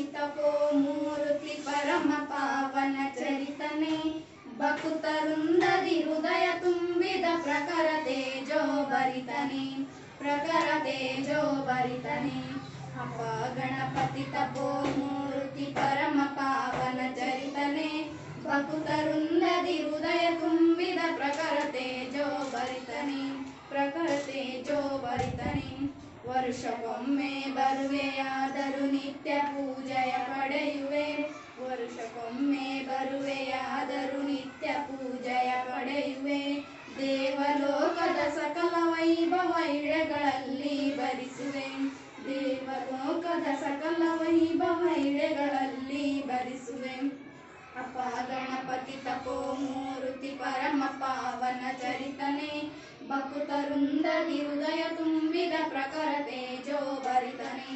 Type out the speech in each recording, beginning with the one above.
तपो मूर्ति परम पावन चरितने भक्तरुंददि हृदय ತುಂಬಿದ प्रखर तेजो भरितने अप गणपति तपो मूर्ति परम पावन चरितने भक्तरुंददि हृदय ತುಂಬಿದ प्रखर तेजो भरितने ವರ್ಷಕ್ಕೊಮ್ಮೆ ಬರುವೆಯಾದರೂ ನಿತ್ಯ ಪೂಜೆಯ ಪಡೆಯುವೆ ದೇವಲೋಕದ ಸಕಲ ವೈಭವ ಇಳೆಗಳಲ್ಲಿ ಭರಿಸುವೆ ಅಪ ಗಣಪತಿ ತಪೋ ಮೂರ್ತಿ ಪರಮ ಪಾವನ ಚರಿತನೆ ಭಕ್ತರುಂದದಿ ಹೃದಯ ತುಂಬಿದ ಪ್ರಖರ ತೇಜೋ ಭರಿತನೆ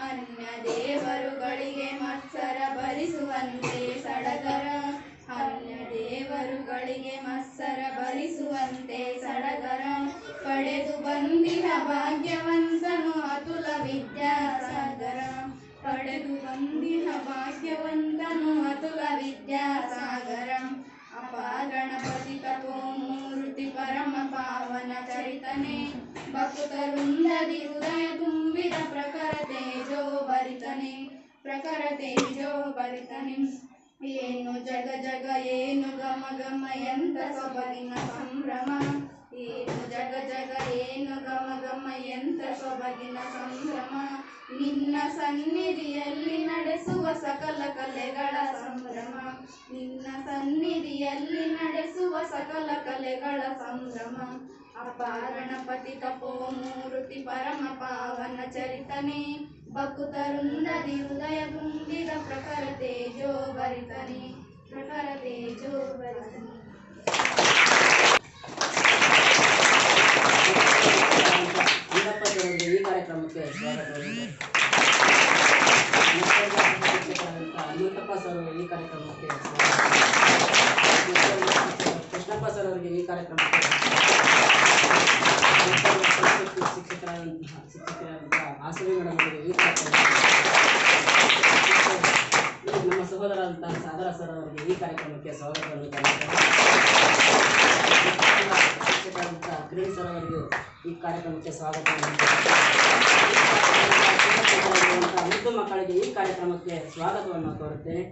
ಅನ್ಯ ದೇವರುಗಳಿಗೆ ಮತ್ಸರ ಭರಿಸುವಂತೆ ಸಡಗರ ಪಡೆದು ಬಂದಿಹ ಭಾಗ್ಯವಂತನು ಅತುಲ ವಿದ್ಯಾಸಾಗರ ಅಪ ಗಣಪತಿ ತಪೋ ಮೂರ್ತಿ ಪರಮ ಪಾವನ ಚರಿತನೆ ಭಕ್ತರುಂದದಿ ಹೃದಯ ತುಂಬಿದ ಪ್ರಖರ ತೇಜೋ ಭರಿತನೆ ಏನು ಜಗ ಏನು ಗಮ ಗಮ ಎಂತ ಸೊಬಗಿನ ಸಂಭ್ರಮ ನಿನ್ನ ಸನ್ನಿಧಿಯಲ್ಲಿ ನಡೆಸುವ ಸಕಲ ಕಲೆಗಳ ಸಂಭ್ರಮ ಅಪ ಗಣಪತಿ ತಪೋ ಮೂರ್ತಿ ಪರಮ ಪಾವನ ಚರಿತನೆ ಭಕ್ತರುಂದದಿ ಹೃದಯ ತುಂಬಿದ ಪ್ರಖರ ತೇಜೋ ಭರಿತನೆ ಈ ಕಾರ್ಯಕ್ರಮಕ್ಕೆ ಸ್ವಾಗತ. ಅನಂತಪ್ಪ ಸರ್ ಈ ಕಾರ್ಯಕ್ರಮಕ್ಕೆ ಕೃಷ್ಣಪ್ಪ ಸರ್ ಅವರಿಗೆ ಈ ಕಾರ್ಯಕ್ರಮಕ್ಕೆ ಶಿಕ್ಷಕರಾದಂತಹ ಆಸವಿ ಮೇಡಮ್ ಅವರಿಗೆ ಈ ನಮ್ಮ ಸಹೋದರರಾದಂತಹ ಸಾಗರ ಸರ್ ಅವರಿಗೆ ಈ ಕಾರ್ಯಕ್ರಮಕ್ಕೆ ಸ್ವಾಗತವನ್ನು ಶಿಕ್ಷಕರಾದಂತಹ ಕಿರಣ್ ಸರ್ ಅವರಿಗೂ ಈ ಕಾರ್ಯಕ್ರಮಕ್ಕೆ ಸ್ವಾಗತವನ್ನು ಮುದ್ದು ಮಕ್ಕಳಿಗೆ ಈ ಕಾರ್ಯಕ್ರಮಕ್ಕೆ ಸ್ವಾಗತವನ್ನು ಕೋರುತ್ತೇನೆ.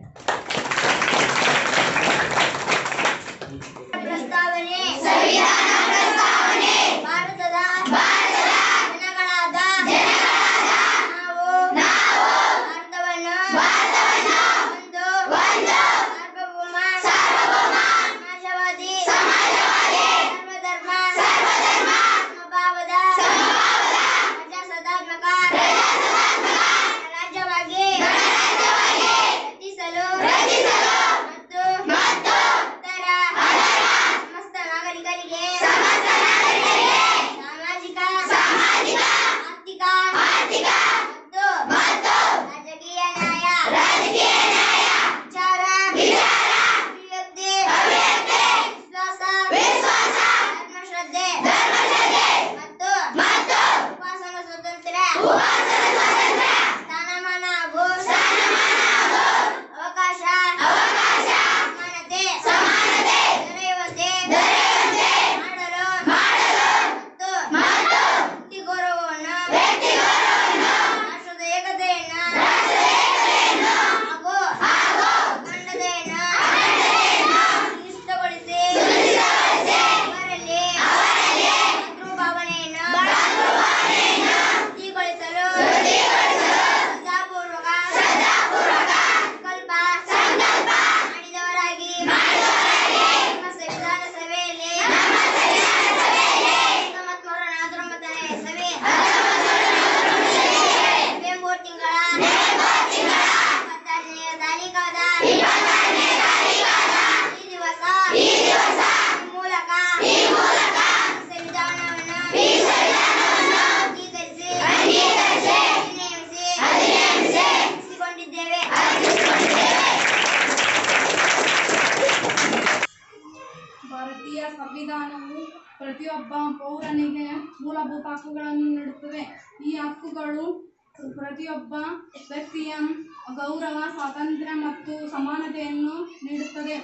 ಸಂವಿಧಾನವು ಪ್ರತಿಯೊಬ್ಬ ಪೌರನಿಗೆ ಮೂಲಭೂತ ಹಕ್ಕುಗಳನ್ನು ನೀಡುತ್ತವೆ. ಈ ಹಕ್ಕುಗಳು ಪ್ರತಿಯೊಬ್ಬ ವ್ಯಕ್ತಿಯ ಗೌರವ, ಸ್ವಾತಂತ್ರ್ಯ ಮತ್ತು ಸಮಾನತೆಯನ್ನು ನೀಡುತ್ತದೆ.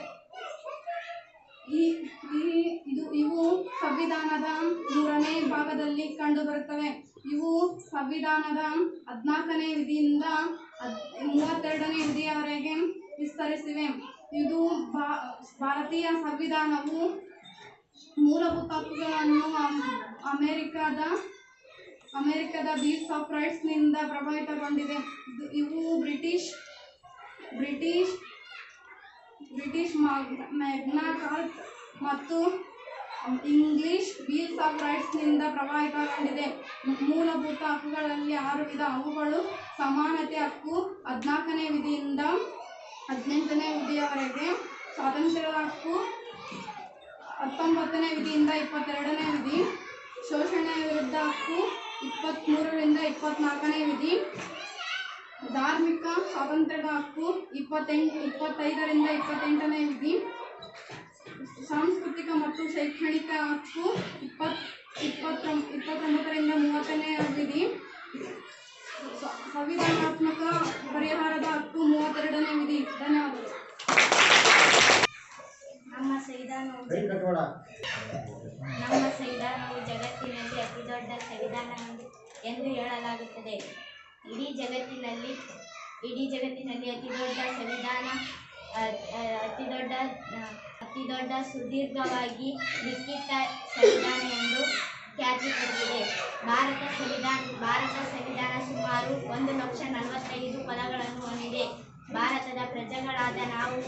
ಇವು ಸಂವಿಧಾನದ 3ನೇ ಭಾಗದಲ್ಲಿ ಕಂಡುಬರುತ್ತವೆ. ಇವು ಸಂವಿಧಾನದ 14ನೇ ವಿಧಿಯಿಂದ 32ನೇ ವಿಧಿಯವರೆಗೆ ವಿಸ್ತರಿಸಿವೆ. ಇದು ಭಾರತೀಯ ಸಂವಿಧಾನವು ಮೂಲಭೂತ ಹಕ್ಕುಗಳನ್ನು ಅಮೆರಿಕದ ಬಿಲ್ಸ್ ಆಫ್ ರೈಟ್ಸ್ನಿಂದ ಪ್ರಭಾವಿತಗೊಂಡಿದೆ. ಇವು ಬ್ರಿಟಿಷ್ ಮ್ಯಾಗ್ನಾ ಕಾರ್ಟ ಮತ್ತು ಇಂಗ್ಲಿಷ್ ಬಿಲ್ಸ್ ಆಫ್ ರೈಟ್ಸ್ನಿಂದ ಪ್ರಭಾವಿತಗೊಂಡಿದೆ. ಮೂಲಭೂತ ಹಕ್ಕುಗಳಲ್ಲಿ 6 ವಿಧ. ಅವುಗಳು: ಸಮಾನತೆ ಹಕ್ಕು 14ನೇ ವಿಧಿಯಿಂದ 18ನೇ ವಿಧಿಯವರೆಗೆ, ಸ್ವಾತಂತ್ರ್ಯದ ಹಕ್ಕು 19ನೇ ವಿಧಿಯಿಂದ 22ನೇ ವಿಧಿ, ಶೋಷಣೆಯ ವಿರುದ್ಧ ಹಕ್ಕು 23ರಿಂದ 24ನೇ ವಿಧಿ, ಧಾರ್ಮಿಕ ಸ್ವಾತಂತ್ರ್ಯದ ಹಕ್ಕು 25ರಿಂದ 28ನೇ ವಿಧಿ, ಸಾಂಸ್ಕೃತಿಕ ಮತ್ತು ಶೈಕ್ಷಣಿಕ ಹಕ್ಕು 29ರಿಂದ 30ನೇ ವಿಧಿ, ಸಂವಿಧಾನಾತ್ಮಕ ಪರಿಹಾರದ ಹಕ್ಕು 32ನೇ ವಿಧಿ. ಧನ್ಯವಾದಗಳು. ನಮ್ಮ ಸಂವಿಧಾನವು ಜಗತ್ತಿನಲ್ಲಿ ಅತಿದೊಡ್ಡ ಸಂವಿಧಾನ ಎಂದು ಹೇಳಲಾಗುತ್ತದೆ. ಇಡೀ ಜಗತ್ತಿನಲ್ಲಿ ಅತಿದೊಡ್ಡ ಸುದೀರ್ಘವಾಗಿ ಲಿಖಿತ ಸಂವಿಧಾನ ಎಂದು ಖ್ಯಾತಿ ಪಡೆದಿದೆ. ಭಾರತ ಸಂವಿಧಾನ ಸುಮಾರು 1,45,000 ಪದಗಳನ್ನು ಹೊಂದಿದೆ. ಭಾರತದ ಪ್ರಜೆಗಳಾದ ನಾವು